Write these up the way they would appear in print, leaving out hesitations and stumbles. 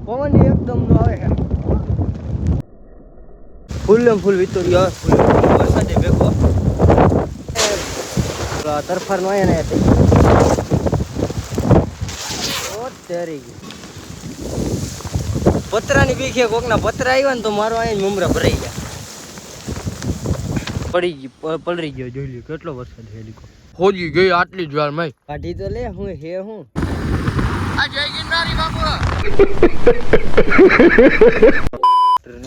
પવન એકદમ નો આવે ફૂલ ફૂલ વિતોરી વરસાદે ભેગો તરફાર નો ને તેરી પતરાની બીખે કોકના પતરા આવ્યા ને તો મારો અહીંયા મમરા ભરાઈ ગયા પલરી ગયો જોઈ લ્યો કેટલો વરસાદ હેલીકો હોજી ગઈ આટલી જ વાર માં કાઢી તો લે હું આ જય ગિરનારી બાપુ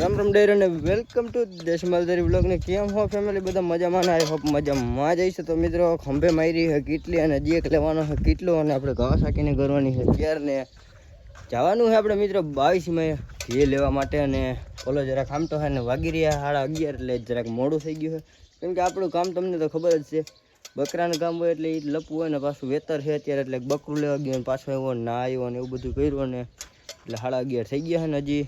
રામ રામ ડેર અને વેલકમ ટુ દેશમાલધારી બ્લોગ ને કેમ હો ફેમિલી બધા મજામાં આઈ હોપ મજામાં જઈશે તો મિત્રો ખંભે મારી છે કેટલી અને જે લેવાનો છે કેટલો અને આપણે ઘઉં સાકીને કરવાની છે ત્યાર ને જવાનું છે આપણે મિત્રો 22 મે ઘી લેવા માટે અને ઓલો જરાક આમ તો છે ને વાગી રહ્યા 11:30 એટલે જરાક મોડું થઈ ગયું છે કેમ કે આપણું કામ તમને તો ખબર જ છે બકરાનું કામ હોય એટલે એ લપવું હોય ને પાછું વેતર છે અત્યારે એટલે બકરું લેવા ગયું ને પાછો આવ્યો ના આવ્યો ને એવું બધું કર્યું ને એટલે 11:30 થઈ ગયા છે ને હજી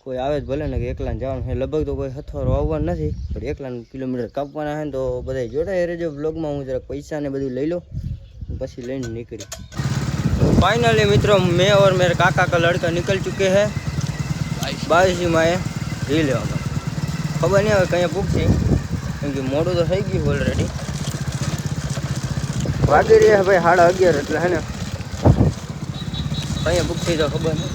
કોઈ આવે જ ભલે ને કે એકલાને જવાનું છે લગભગ તો કોઈ હથવારો આવવાનું નથી પણ એકલાને કિલોમીટર કાપવાના છે તો બધા જોડાય રહેજો બ્લોગમાં હું જરાક પૈસા ને બધું લઈ લો પછી લઈને નીકળી फाइनली मित्रों मैं और मेरे काका का लड़का निकल चुके हैं 22 में घी लेवा खबर नहीं હવે કहीं પૂછશે કેમ કે મોડું તો થઈ ગયું ઓલરેડી વાગી રહ્યા ભાઈ 11:30 એટલે હે ને કहीं પૂછશે તો ખબર નહીં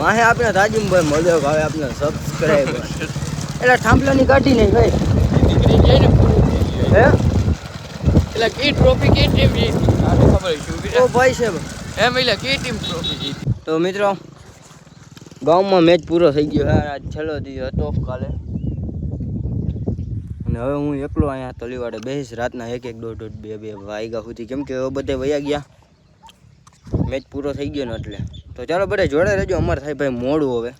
વાહે આપણે રાજીમભાઈ મળ્યો ભાવે આપણે સબસ્ક્રાઇબર એટલે થાંભલાની કાઢી નહીં ભાઈ દીકરી જઈને પૂરું થઈ ગયું હે એટલે કી ટ્રોફી કી ટીમ જીતી આને ખબર છે ઓ ભાઈ સાહેબ એમ એટલે કી ટીમ ટ્રોફી જીતી તો મિત્રો ગામમાં મેચ પૂરો થઈ ગયો છે આજ છેલ્લો દિવસ હતો કાલે અને હવે હું એકલો અહીંયા તલીવાડે બેસીશ રાતના 1-1 1:30 2 વાગ્યા સુધી કેમ કે બધે વયા ગયા મેચ પૂરો થઈ ગયો ને એટલે તો ચાલો બધા જોડે રહેજો અમારે થાય ભાઈ મોડું હવે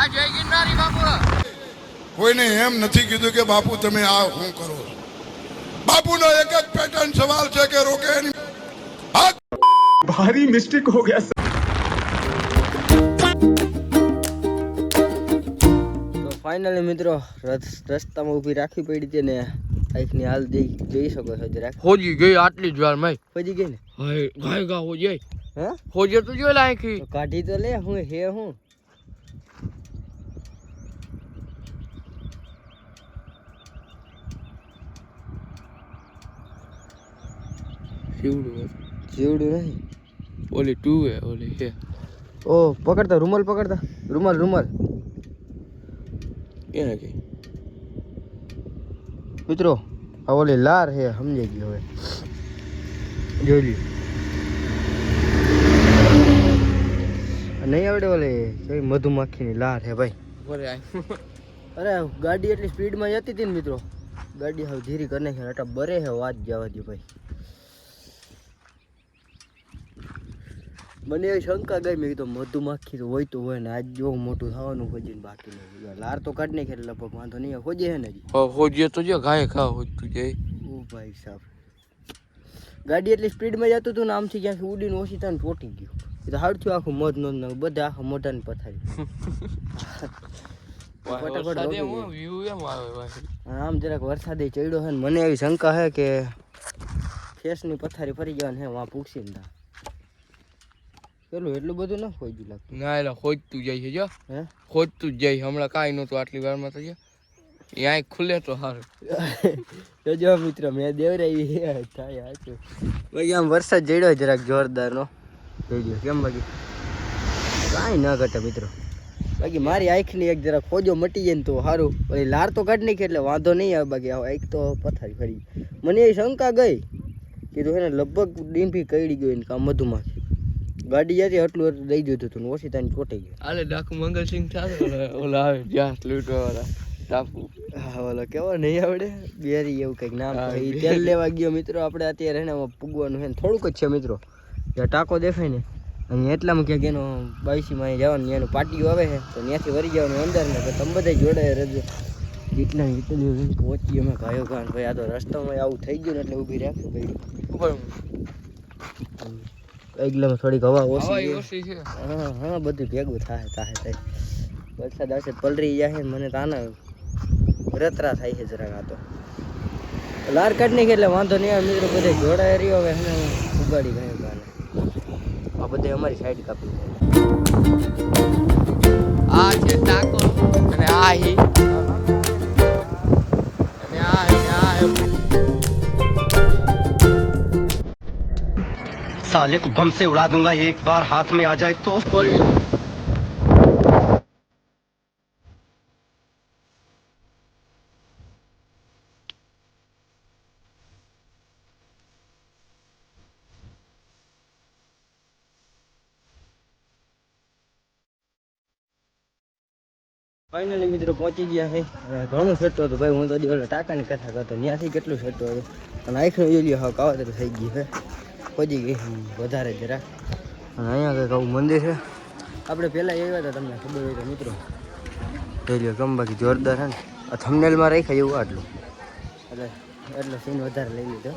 આ જય ગિરનારી બાપુ કોઈને એમ નથી કીધું કે બાપુ તમે આ શું કરો બાપુનો એક જ પેટર્ન સવાલ છે કે રોકે એની भारी मिस्टेक हो गया તો ફાઇનલી મિત્રો રસ્તામાં ઊભી રાખવી પડી હતી ને આઈકની હાલ જોઈ શકો છો જરાક હોજી ગઈ આટલી જ વાર માં પડી ગઈ ને હાય ગાય ગા હો જાય હે હોજે તો જો લાયકી તો કાઢી તો લે હું જીવડું નહીં ઓલી 2 હે ઓલી હે ઓ પકડતા રૂમાલ પકડતા રૂમાલ એને કે મિત્રો આ ઓલી લાર હે સમજી ગયો હવે જોઈ લ્યો નહીં આવડે ઓલી કઈ મધુમાખીની લાર હે ભાઈ બરે અરે ગાડી એટલી સ્પીડમાં જતી હતી ને મિત્રો ગાડી હવે ધીરી કરી નાખી અટા બરે હે વાત જવા દો ભાઈ મને એવી શંકા ગઈ મેં કીધું મધુમાખી તો હોય ને આજ જો મોટું થવાનું હોજીને બાકી નહીં લાર તો કાઢ નાખે એટલે લગભગ વાંધો નહીં હોજે હે ને હોજે તો જો ગાય ખા હોતું જાય ઓ ભાઈ સાહેબ ગાડી એટલી સ્પીડમાં જતું હતું ને આમથી ક્યાંથી ઉડીને ઓછી થાય ને તૂટી ગયું એ તો હાડ થયું આખું મધ નો બધા આખા મોઢાની પથારી આમ જરાક વરસાદે ચડ્યો છે ને મને એવી શંકા છે કે ફેસની પથારી ફરી જવાની હે વાં પૂછીને તા પેલું એટલું બધું ન ખોજ્યું લાગતું ના એટલે ખોજતું જાય છે જો હે ખોજતું જ જાય હમણાં કાંઈ નહોતું આટલી વારમાં તો જો એ આંખ ખુલે તો સારું જો મિત્ર મેં દેવરાવી થાય હાચું બાકી આમ વરસાદ જડ્યો જરાક જોરદારનો જોઈ કેમ બાકી કાંઈ ન ઘટે મિત્રો બાકી મારી આંખની એક જરા ખોજો મટી જાય ને તો સારું પછી લાર તો કાઢી નાખી એટલે વાંધો નહીં આવે બાકી આંખ તો પથારી ફરી મને એ શંકા ગઈ કીધું એને લગભગ ડીમ્પી કઈડી ગઈ ને કાં મધુમાખી ગાડી જતી એટલું દઈ દીધું હતું ને ઓછી તાની ચોટી ગઈ. આલે ડાકુ મંગલસિંહ થાય ઓલા આવે જ્યાં લૂંટવા વાળા ટાપુ. હા ઓલો કેવો નહીં આવડે બેરી એવું કંઈક નામ એ તેલ લેવા ગયો મિત્રો આપણે અત્યારે એને પૂગવાનું છે થોડુંક જ છે મિત્રો જ્યાં ટાંકો દેખાય ને અહીંયા એટલામાં ક્યાંક એનો બાઈસીમાં જવાનું એનું પાટીઓ આવે છે તો ત્યાંથી વળી જવાનું અંદર ને તો તમે બધા જોડાય રજો કેટલા કેટલી પહોંચી અમે ગાયો ગાન ભાઈ આ તો રસ્તામાં આવું થઈ ગયું ને એટલે ઊભી રાખવી પડી એકલામાં થોડીક હવા ઓછી છે. હા બધું ભેગું થાય વરસાદ આવશે પલરી જાય મને તો આના રતરા થાય છે જરાક આ તો લાર કાઢ નહીં એટલે વાંધો નહીં આવે મિત્રો બધે જોડાય રહ્યો હવે એને ઉગાડી ગયો ગાને આ બધે અમારી સાઈડ કાપી આ છે ટાકો અને આ હી અને આ साले को बम से उड़ा दूंगा एक बार हाथ में आ जाए तो ફાઇનલી મિત્રો પહોંચી ગયા છે ઘણું સેટો હતું ભાઈ હું તો ઓલા ટાંકાની કથા કરતો ત્યાંથી કેટલું સેટો હતું અને આખું જોઈ હા કાવતરું થઈ ગયું છે પહોંચી ગઈ વધારે જરા અને અહીંયા કંઈક આવું મંદિર છે આપણે પહેલાં આવ્યા હતા તમને ખબર હોય તો મિત્રો જોઈ લો ગમ બાકી જોરદાર છે ને આ થંબનેલમાં રાખ્યા એવું આટલું એટલે સીન વધારે લઈ લીધો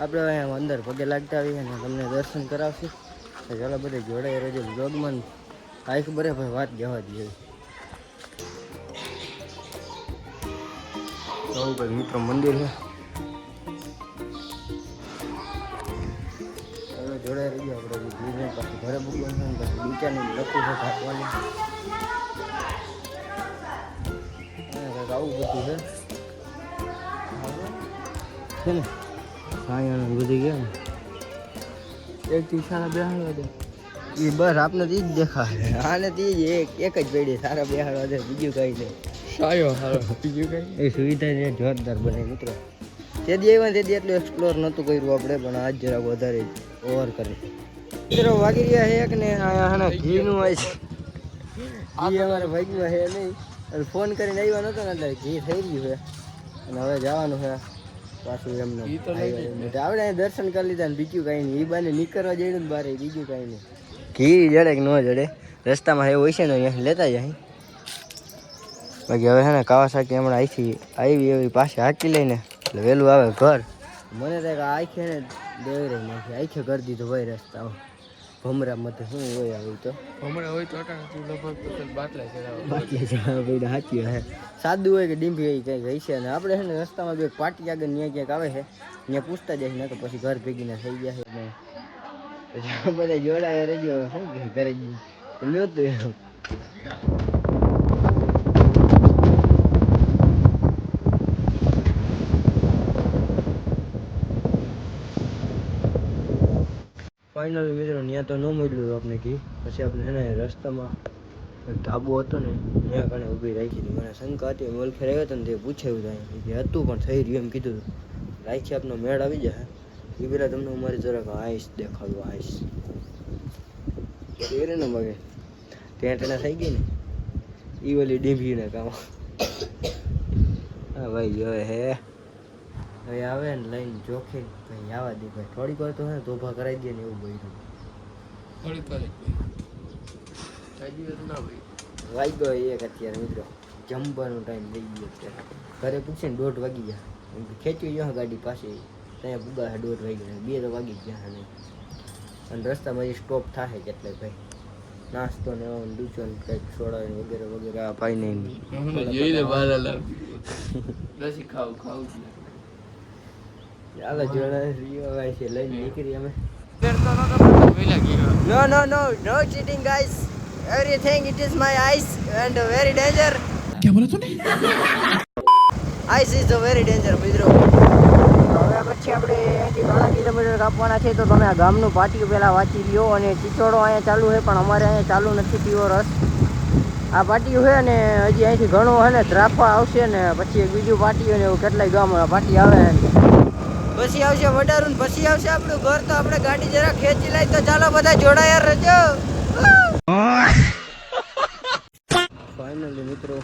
આપણે અહીંયા અંદર પગે લાગતા આવીએ અને તમને દર્શન કરાવશું તો ચાલો બધે જોડાઈ રહેજો બ્લોગમાં આખી ખબર ભાઈ વાત જવા દઈએ આવું કંઈક મિત્રો મંદિર છે હવે જોડાઈ રહી ગયો આપણે ધીરે પાછું ઘરે મૂકવાનું છે પછી બીચાની લખું છે ઢાંકવાની કંઈક આવું બધું છે ને સાયણ બધી ગયા ને એક થી સારા બેહાડવા દે એ બસ આપને તો જ દેખાય આને તો એક જ પેઢી સારા બેહાડવા દે બીજું કંઈ નહીં સાયો હારો બીજું કઈ એ સુવિધા છે જોરદાર બને મિત્રો તે દી આવ્યા તેથી એટલું એક્સપ્લોર નહોતું કર્યું આપણે પણ આજ જરાક વધારે ઓવર કરી મિત્રો વાગી રહ્યા છે એક ને આના ઘીનું હોય છે ઘી અમારે ભાગ્યું છે નહીં અને ફોન કરીને આવ્યા નહોતો ને એટલે ઘી થઈ ગયું છે અને હવે જવાનું છે પાછું એમને આપણે અહીં દર્શન કરી લીધા ને બીજું કાંઈ નહીં એ બાને નીકળવા જઈને જ બારે બીજું કાંઈ નહીં ઘી જડે કે ન જડે રસ્તામાં એવું હોય છે ને અહીંયા લેતા જાય બાકી હવે છે ને કાવાસાકી હમણાં અહીંથી આવી એવી પાછી હાકી લઈને એટલે વહેલું આવે ઘર મને તો આખે ને દેવરાઈ નાખી આખે કરી દીધું ભાઈ રસ્તામાં ભમરા મતે શું હોય આવી તો હમણાં હોય તો અટાણે તું લગભગ બાટલા ચડાવવા બાકી ભાઈ સાચી હે સાદું હોય કે ડીમ્પી હોય કંઈક હશે અને આપણે છે ને રસ્તામાં બે પાટી આગળ ત્યાં ક્યાંક આવે છે ત્યાં પૂછતા જાય ને તો પછી ઘર ભેગીને થઈ ગયા છે ને પછી બધા જોડાયા રહી ગયો શું કે ઘરે નહોતું એમ ફાઇનલી મિત્રો ત્યાં તો ન મળ્યું આપણે કી પછી આપણે છે ને રસ્તામાં ધાબો હતો ને ત્યાં કણે ઊભી રાખી હતી મને શંકા હતી મોલખેર આવ્યો હતો ને તે પૂછાયું ત્યાં કે હતું પણ થઈ રહ્યું એમ કીધું રાખી આપનો મેળ આવી જાય એ પેલા તમને અમારી જરાક આઈસ દેખાડું આઈસ એ ને મગે ત્યાં તેને થઈ ગઈ ને એ ઓલી ડીંભીને કામ હા ભાઈ હવે હે હવે આવે ને લઈને જોખે ભાઈ આવવા દે ભાઈ થોડીક વાર તો હે તો ઊભા કરાવી દે ને એવું બોલ્યું થોડીક વાર ના ભાઈ વાગી ગયો એક અત્યારે મિત્રો જમવાનો ટાઈમ થઈ ગયો અત્યારે ઘરે પૂછે ને 1:30 વાગી ગયા ખેંચી ગયો ગાડી પાસે ત્યાં પૂગા 1:30 વાગી ગયા 2 તો વાગી ગયા નહીં અને રસ્તામાં જે સ્ટોપ થાય એટલે ભાઈ નાસ્તો ને ડૂચો ને કંઈક સોડા ને વગેરે વગેરે આ ભાઈ નહીં જોઈને બહાર લસી ખાવું ચાલો જોડા રિયો ભાઈ છે લઈને નીકળી અમે No cheating guys. Everything it is my eyes and very danger. क्या बोला तूने? Ice is a very danger મિત્રો. હવે પછી આપણે અહીંથી 3 કિલોમીટર કાપવાના છે તો તમે આ ગામનું પાટિયું પહેલાં વાંચી લ્યો અને ચીચોડો અહીંયા ચાલુ છે પણ અમારે અહીંયા ચાલુ નથી પીવો રસ આ પાટિયું છે ને હજી અહીંથી ઘણું છે ને ત્રાફા આવશે ને પછી એક બીજું પાટિયું ને એવું કેટલાય ગામમાં પાટી આવે છે પછી આવશે વડારું, પછી આવશે આપણું ઘર. તો આપણે ગાડી જરા ખેંચી લઈ. તો ચાલો બધા જોડાયા રહેજો. ફાઇનલી મિત્રો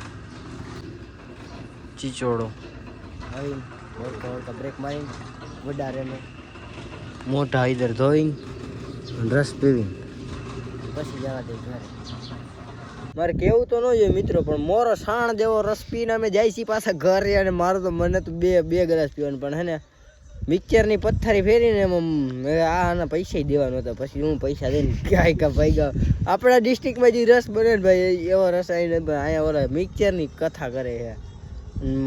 ચીચોડો આવીને વળતા વળતા બ્રેક મારીને વડારેને મોઢા ઇધર ધોઈને રસ પીવીને પછી જવા દે ઘરે. મારે કેવું તો ન જોઈએ મિત્રો, પણ મોરો સાણ જેવો રસ પીને અમે જાય છીએ પાછા ઘરે. અને મારું તો મને તો બે ગ્લાસ પીવાનું, પણ હે ને મિક્સરની પથ્થારી ફેરીને એમાં આના પૈસા દેવાનો હતા. પછી હું પૈસા દઈને કાંઈ ભાઈ ગયો. આપણા ડિસ્ટ્રિક્ટમાં જે રસ બને ને ભાઈ, એવો રસ આવીને અહીંયા ઓલા મિક્સરની કથા કરે છે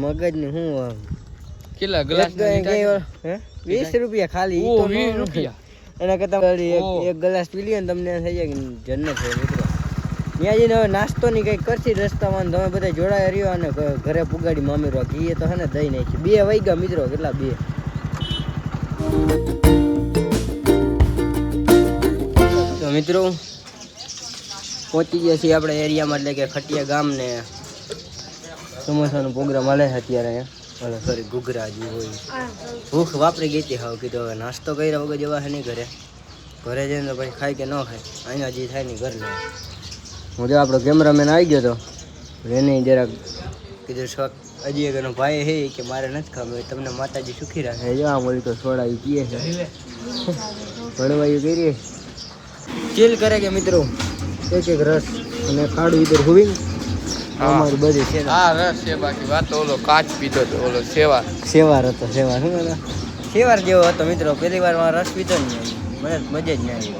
મગજની. હું કેટલા ગ્લાસ 20 રૂપિયા ખાલી. 20 રૂપિયા એના કરતાં એક ગ્લાસ પી લ્યો ને તમને થઈ જાય કે જન્નત છે મિત્રો. ત્યાં જઈને હવે નાસ્તો ની કંઈક કરશી રસ્તામાં. તમે બધા જોડાયા રહ્યો અને ઘરે પુગાડી મામીરવા ઘી તો હે ને દઈ નાખી. 2 વાગ્યા મિત્રો. કેટલા 2? તો મિત્રો પહોંચી ગયા છીએ આપણે એરિયામાં, એટલે કે ખટિયા ગામ. ને સમોસાનો પ્રોગ્રામ હાલે છે અત્યારે અહીંયા. સોરી ઘૂઘરા જે હોય. ભૂખ વાપરી ગઈ હતી. હાવ કીધું હવે નાસ્તો કર્યા વગર જવા છે નહીં ઘરે. ઘરે જઈને તો પછી ખાય કે ન ખાય, અહીંયા જે થાય ને ઘર લે. હું જો આપણો કેમેરામેન આવી ગયો હતો, એને જરાક કીધું શોખ હજી એક એનો ભાઈ હે કે મારે નથી ખાવું, તમને માતાજી સુખી રાખે. જો આમ ઓલી તો સોડા પીએ છે, ભણવાયું કરીએ, ચીલ કરે કે મિત્રો. એક રસ અને ખાડું ઇધર હુવિંગ અમારી બધી છે. આ રસ છે, બાકી વાત તો ઓલો કાચ પીધો તો ઓલો સેવાર હતો. સેવાર શું હતા? સેવાર જેવો હતો મિત્રો. પહેલી વાર રસ પીધો ને મને મજા જ ના આવી.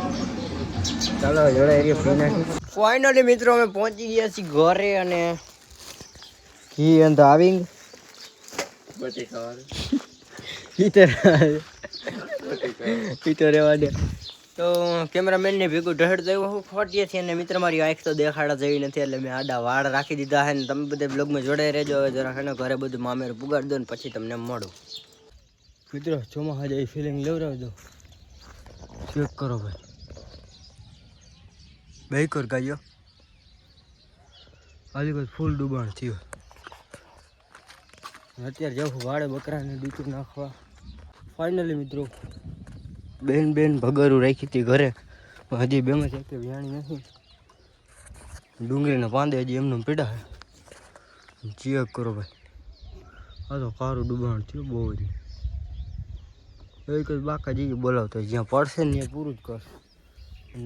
ચાલો જોડે એરિયા ફરી નાખી. ફાઇનલી મિત્રો અમે પહોંચી ગયા છીએ ઘરે. અને ઘી એમ તો આવીંગ પીતો રહેવા દે. તો કેમેરામેન ને ભેગું ઢહડ થયું હું ખોટીએ છીએ. અને મિત્ર મારી આંખ તો દેખાડા જેવી નથી, એટલે મેં આડા વાળ રાખી દીધા છે. ને તમે બધા બ્લોગમાં જોડાઈ રહેજો. હવે જરા છે ને ઘરે બધું મામેર પુગાડી દો ને પછી તમને મળો મિત્રો. ચોમાસા જેવી ફિલિંગ લેવડાવી દો. ચેક કરો ભાઈ, બેકર ગાયો આલી કોઈ ફૂલ ડૂબાણ થયું. અત્યારે જવું વાળે બકરાને ડૂચું નાખવા. ફાઇનલી મિત્રો બેન ભગરું રાખી હતી ઘરે, હજી બેમાં છે કે વ્યાણી નથી. ડુંગળીના પાંદે હજી એમને પીડા છે. ચેક કરો ભાઈ, આ તો કારું ડૂબાણ થયું બહુ જ. એક જ બાકા જઈએ બોલાવતો જ્યાં પડશે ને ત્યાં પૂરું જ કરશે.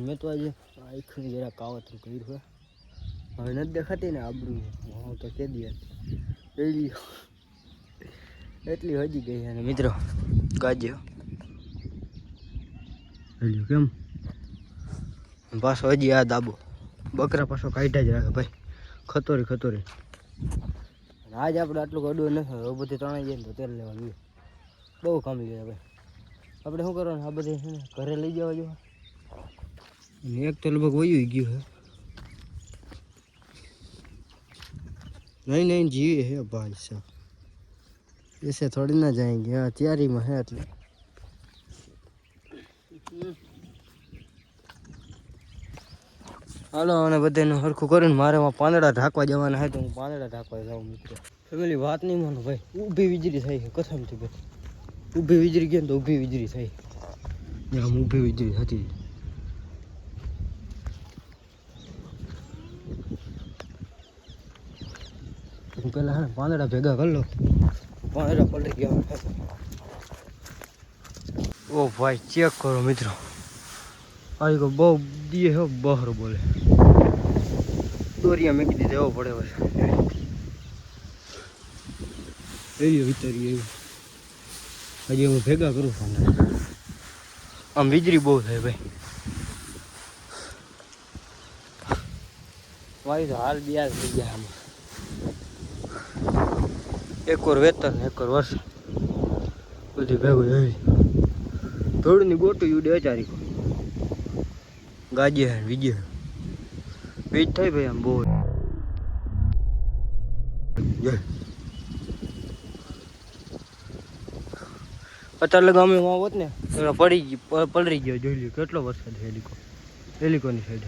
મેં તો આજે આખું જરા કાવતરું કર્યું છે. હવે નથી દેખાતી ને આબરું, હું તો કે દે એટલી હજી ગઈ. અને મિત્રો ગાજે કેમ પાછો હજી આ દાબો બકરા પાછો કાઢ્યા જ રાખે ભાઈ. ખતોરી આજ આપણે આટલું અડવું નથી. હવે બધી ત્રણેય જઈએ તો તેલ લેવાનું બહુ કામ લે ભાઈ. આપણે શું કરવાનું, આ બધી છે ને ઘરે લઈ જવા જવા. એક તો લગભગ વયું ગયું है नहीं जीवे है भाई साहब, ऐसे थोड़ी ना जाएंगे. हाँ तैयारी में है એટલે હાલો. અને બધાને હરખું કરીને મારે પાંદડા ઢાંકવા જવાના હોય તો હું પાંદડા ઢાંકવા જાઉં મિત્રો. ફેમિલી વાત નહીં માનો ભાઈ, ઊભી વીજળી થઈ છે કથમથી ભાઈ. ઊભી વીજળી ગઈ ને તો ઊભી વીજળી થઈ. આમ ઊભી વીજળી હતી. હું પેલા હા પાંદડા ભેગા કરી લો. પાંદડા પલટી ગયા. ઓ ભાઈ ચેક કરો મિત્રો, આવી કો બહુ દીએ હો બહાર બોલે. દોરિયા મેકી દીધા એવો પડે હવે. એરિયો વિતરી એવું હજી હું ભેગા કરું પાંદડા. આમ વીજળી બહુ થાય ભાઈ. મારી તો હાલ બિયાર થઈ ગયા આમાં. એક વાર વેતન એક વાર વર્ષ બધી ભેગું એવી થોડુંની ગોટું ઉડે અચારી ગાજે વીજે વીજ થઈ ભાઈ. આમ બહુ અત્યારે લગા અમે હોત ને પલરી ગયો. જોઈ લ્યો કેટલો વરસાદ છે. હેલિકોની સાઈડ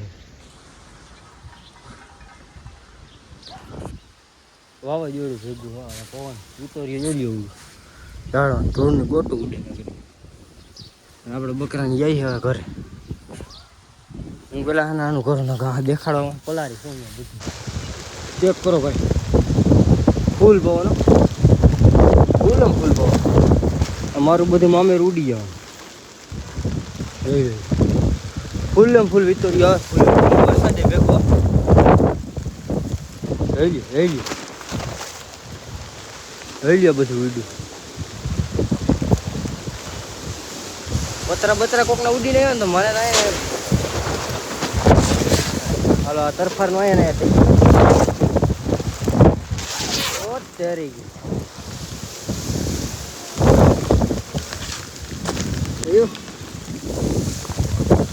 વાવાઝોડું ભેગું. હા પવન ઉતરીએ જોઈ લ્યો. ઝાડવા ધોળનું ગોટું ઉડે. આપણે બકરાની જઈએ હવે ઘરે. હું પેલા નાનું ઘરનો ઘા દેખાડવામાં પલારી શું બધું ચેક કરો ભાઈ. ફૂલ પવન, ફૂલ પવન. અમારું બધું મામેર ઉડી જવાનું. ફૂલ વિતોરી આવે. ફૂલ વરસાદે ભેગો હઈ બધું ઉડ્યું. બતરા કોકના ઉડી નહીં આવે ને તો મને ના હાલો આ તરફાર નો ને થઈ ગયું. તેરી ગયું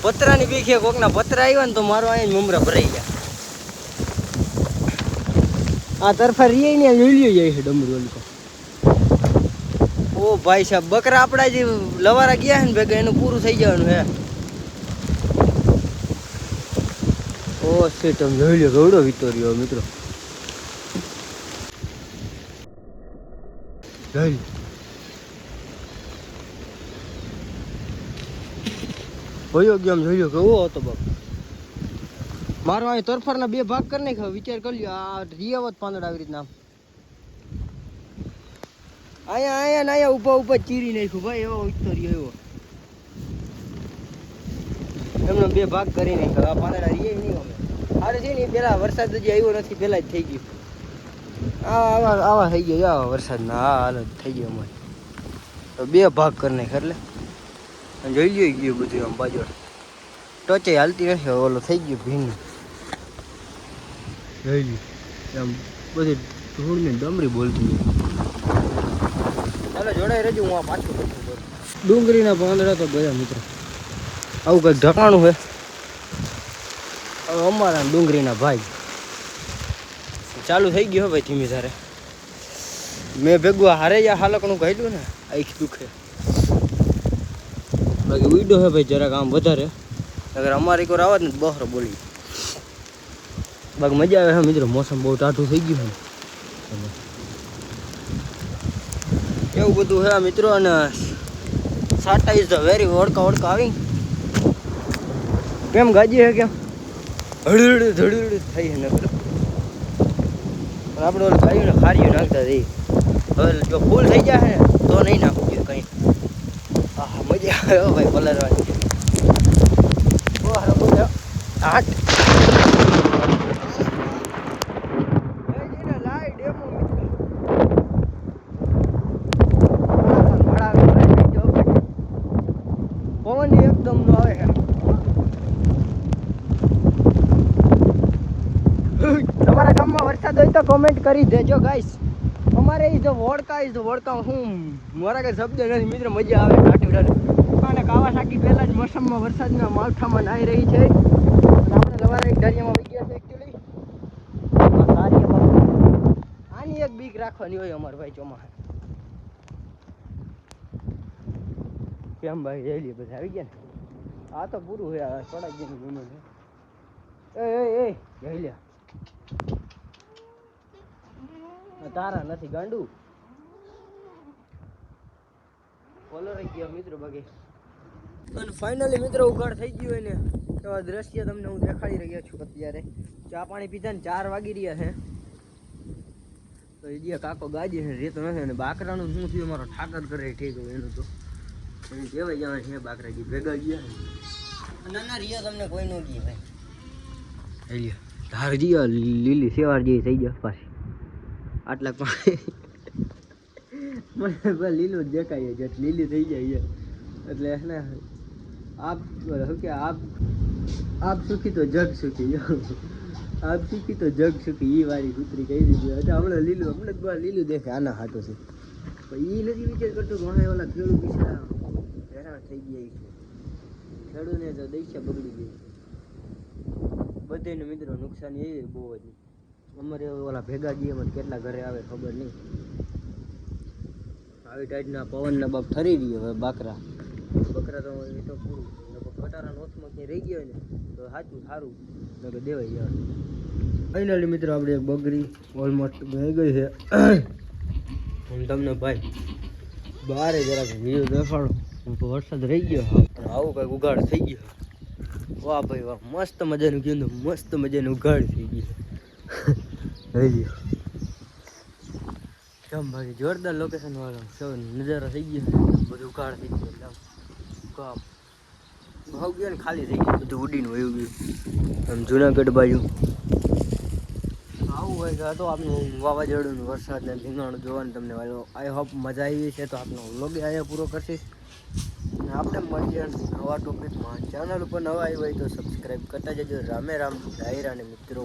પતરાની બીખે કોકના પતરા આવ્યા ને તો મારો અહીંયા મમરા ભરાઈ ગયા. આ તરફા રીએ ને જોઈ જાય છે ડમરું ઓલું. ઓ ભાઈ સાહેબ બકરા આપણા જે લવારા ગયા છે ને ભેગા એનું પૂરું થઈ જવાનું હે. ઓ શેટ આમ જોઈ લો ગવડો વિતોર્યો મિત્રો. જોઈ હોયો ગયો આમ જોઈ લો કેવો હતો બાપ. મારો અહીં તરફારના 2 ભાગ કરી નાખ્યો. વિચાર કરી લ્યો આ રિયાવત પાંદડા આવી રીતના અહીંયા ઊભા ચીરી નાખ્યું ભાઈ. એવો વિતોર્યો એવો એમનો 2 ભાગ કરી નાખ્યો. આ પાંદડા રિયા નહીં અમે સારું છે ને. પેલા વરસાદ હજી આવ્યો નથી, પેલા જ થઈ ગયું. આવા થઈ ગયો આવા વરસાદના આ હાલત થઈ ગયો અમારે. તો 2 ભાગ કરી નાખ એટલે જોઈ ગયું બધું આમ બાજુ ટોચે હાલતી નથી. ઓલો થઈ ગયું ભીનું જોઈ લ્યું આમ બધી ધૂળની ડમરી બોલતી. ચાલો જોડાઈ રહેજો, હું આ પાછું ડુંગળીના પાંદડા તો ગયા મિત્રો. આવું કંઈક ઢકાણું છે હવે અમારા ડુંગળીના ભાઈ. ચાલુ થઈ ગયું ભાઈ ધીમે ધારે. મેં ભેગું હારે જા હાલકનું કહ્યું ને આઈખ દુખે. બાકી ઉઈડો હે ભાઈ જરાક આમ વધારે. અગર અમારી કોઈ આવાજ ને બહરો બોલી. બાકી મજા આવે હે મિત્રો. મોસમ બહુ ટાઢું થઈ ગયું છે એવું બધું હે મિત્રો. અને સાટા ઇઝ ધ વેરી ઓળકા આવી કેમ ગાજી હે કેમ ધડુડ થઈ હે ને પેલો. આપણે ઓલું ગાયું ને ખારીઓ નાખતા જઈએ. હવે જો ફૂલ થઈ જાય ને તો નહીં નાખવું જોઈએ કંઈ. હા મજા આવે ભાઈ પલરવાની. આઠ પવન એકદમ નો આવે છે. તમારા ગામમાં વરસાદ હોય તો કોમેન્ટ કરી દેજો ગાઈસ. અમારે એ જો વોડકા હું મારા કઈ શબ્દ નથી મિત્રો. મજા આવે કાટીડાને અને કાવાસાકી પહેલા જ મોસમમાં વરસાદના માવઠામાં નાહી રહી છે. આપણે સવારે એક દરિયામાં વહી ગયા છે એકચ્યુઅલી. આની એક બીક રાખવાની હોય અમારે ભાઈ ચોમાસા. કેમ ભાઈ જઈ લઈએ બધા આવી ગયા ને. આ તો પૂરું હોય થોડાક દિન ગુનો છે. એ જઈ લે તારા નથી ગાંડું ફોલો રહી ગયા મિત્રો. બાકી અને ફાઇનલી મિત્રો ઉઘાડ થઈ ગયું હોય ને એવા દ્રશ્ય તમને હું દેખાડી રહ્યો છું. અત્યારે ચા પાણી પીધા ને 4 વાગી રહ્યા છે. તો એ જે કાકો ગાજી છે રેતો નથી. અને બાકરાનું શું થયું મારો ઠાકર કરે ઠીક હોય એનું તો એને કહેવાય જવા છે. બાકરા જે ભેગા ગયા નાના રિયા તમને કોઈ ન ગઈ ભાઈ. ધાર જીયા લીલી સેવાર જેવી થઈ જાય પાછી. આટલા મને લીલું જ દેખાય છે. લીલી થઈ જાય એટલે ને આપ શું કે આપ સુખી તો જગ સુખી. આપ સુખી તો જગ સુખી. એ વાળી કૂતરી કહી દીધી. એટલે હમણાં લીલું દેખે આના હાટો છે. પણ એ નથી વિચાર કરતો કે ઘણા ઓલા ખેડૂત બિચારા હેરાન થઈ ગયા છે. ખેડૂતને તો દૈસા બગડી ગઈ છે. બધાને મિત્રો નુકસાન એ બહુ જ. અમારે ઓલા ભેગા જઈએ મને કેટલા ઘરે આવે ખબર નહીં. આવી ટાઈટના પવનના બાપ ઠરી રહીએ હવે બકરા તો એ તો પૂરું. કટારા નોથમાં ક્યાંય રહી ગયા હોય ને તો સારું તો દેવાઈ જાય. ફાઇનલી મિત્રો આપણે એક બકરી ઓલમોસ્ટ ગઈ છે. હું તમને ભાઈ બારે જરાક વ્યૂ દેખાડો. વરસાદ રહી ગયો પણ આવું કંઈક ઉઘાડ થઈ ગયો. વાહ ભાઈ વાહ, મસ્ત મજાનું કીધું, મસ્ત મજાનું ઉઘાડ થઈ ગયું. રહી ગયો કેમ ભાઈ, જોરદાર લોકેશન વાળો સૌ નજારો થઈ ગયો, બધું ઉઘાડ થઈ ગયો. કામ ભાવ ગયો ને ખાલી થઈ ગયું, બધું ઉડીને વયું ગયું આમ જુનાગઢ બાજુ. આવું હોય કે તો આપણું વાવાઝોડું વરસાદ ને ભીંગાણું જોવાનું તમને આઈ હોપ મજા આવી છે. તો આપણો વ્લોગ અહીંયા પૂરો કરશીશ અને આપણે મળીએ નવા ટોપિકમાં. ચેનલ ઉપર નવા આવી હોય તો સબસ્ક્રાઈબ કરતા જજો. રામે રામ ડાયરા ને મિત્રો.